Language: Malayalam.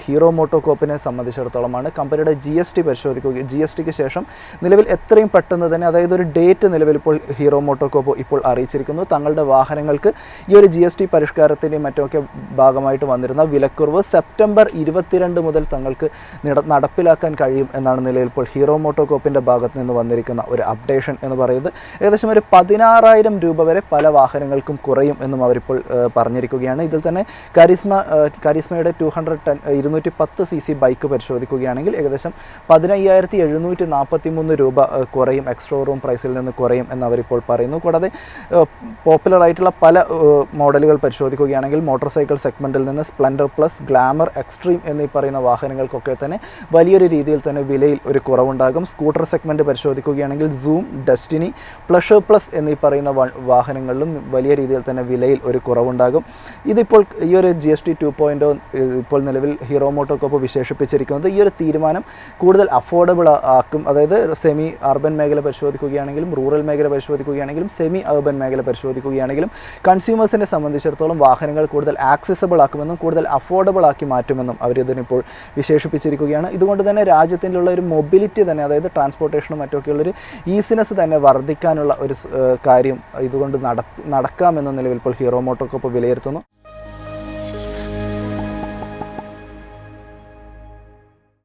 ഹീറോ മോട്ടോകോപ്പിനെ സംബന്ധിച്ചിടത്തോളമാണ് കമ്പനിയുടെ GST പരിശോധിക്കുകയും GSTക്ക് ശേഷം നിലവിൽ എത്രയും പെട്ടെന്ന് തന്നെ, അതായത് ഒരു ഡേറ്റ് നിലവിൽ ഇപ്പോൾ ഹീറോ മോട്ടോകോപ്പ് ഇപ്പോൾ അറിയിച്ചിരിക്കുന്നു. തങ്ങളുടെ വാഹനങ്ങൾക്ക് ഈ ഒരു GST പരിഷ്കാരത്തിൻ്റെയും മറ്റുമൊക്കെ ഭാഗമായിട്ട് വന്നിരുന്ന വിലക്കുറവ് സെപ്റ്റംബർ 22 മുതൽ തങ്ങൾക്ക് നടപ്പിലാക്കാൻ കഴിയും എന്നാണ് നിലവിൽ ഇപ്പോൾ ഹീറോ മോട്ടോകോപ്പിൻ്റെ ഭാഗത്ത് നിന്ന് വന്നിരിക്കുന്ന ഒരു അപ്ഡേഷൻ എന്ന് പറയുന്നത്. ഏകദേശം ഒരു 16,000 രൂപ വരെ പല വാഹനങ്ങൾക്കും കുറയും എന്നും അവരിപ്പോൾ പറഞ്ഞിരിക്കുകയാണ്. ഇതിൽ തന്നെ കരീസ്മയുടെ 210 cc ബൈക്ക് പരിശോധിക്കുകയാണെങ്കിൽ ഏകദേശം 15,743 രൂപ കുറയും, എക്സ്ട്രോറൂം പ്രൈസിൽ നിന്ന് കുറയും എന്ന് അവരിപ്പോൾ പറയുന്നു. കൂടാതെ പോപ്പുലർ ആയിട്ടുള്ള പല മോഡലുകൾ പരിശോധിക്കുകയാണെങ്കിൽ മോട്ടോർ സൈക്കിൾ സെഗ്മെൻറ്റിൽ നിന്ന് സ്പ്ലെൻഡർ പ്ലസ്, ഗ്ലാമർ, എക്സ്ട്രീം എന്നീ പറയുന്ന വാഹനങ്ങൾക്കൊക്കെ തന്നെ വലിയൊരു രീതിയിൽ തന്നെ വിലയിൽ ഒരു കുറവുണ്ടാകും. സ്കൂട്ടർ സെഗ്മെൻറ്റ് പരിശോധിക്കുകയാണെങ്കിൽ സൂം, ഡെസ്റ്റിനി, പ്ലഷർ പ്ലസ് എന്നീ പറയുന്ന വാഹനങ്ങളിലും വലിയ രീതിയിൽ തന്നെ വിലയിൽ ഒരു കുറവുണ്ടാകും. ഇതിപ്പോൾ ഈ ഒരു GST 2.0 ഇപ്പോൾ നിലവിൽ ഹീറോ മോട്ടോകോപ്പ് വിശേഷിപ്പിച്ചിരിക്കുന്നത് ഈ ഒരു തീരുമാനം കൂടുതൽ അഫോർഡബിൾ ആക്കും. അതായത് സെമി അർബൻ മേഖല പരിശോധിക്കുകയാണെങ്കിലും റൂറൽ മേഖല പരിശോധിക്കുകയാണെങ്കിലും സെമി അർബൻ മേഖല പരിശോധിക്കുകയാണെങ്കിലും കൺസ്യൂമേഴ്സിനെ സംബന്ധിച്ചിടത്തോളം വാഹനങ്ങൾ കൂടുതൽ ആക്സസിബിൾ ആക്കുമെന്നും കൂടുതൽ അഫോർഡബിൾ ആക്കി മാറ്റുമെന്നും അവരിതിനിപ്പോൾ വിശേഷിപ്പിച്ചിരിക്കുകയാണ്. ഇതുകൊണ്ട് തന്നെ രാജ്യത്തിലുള്ള ഒരു മൊബിലിറ്റി തന്നെ, അതായത് ട്രാൻസ്പോർട്ടേഷനും മറ്റൊക്കെയുള്ളൊരു ഈസിനെസ് തന്നെ വർദ്ധിക്കാനുള്ള ഒരു കാര്യം ഇതുകൊണ്ട് നടക്കാമെന്ന നിലവിൽ ഇപ്പോൾ ഹീറോ മോട്ടോകോപ്പ് വിലയിരുത്തുന്നു.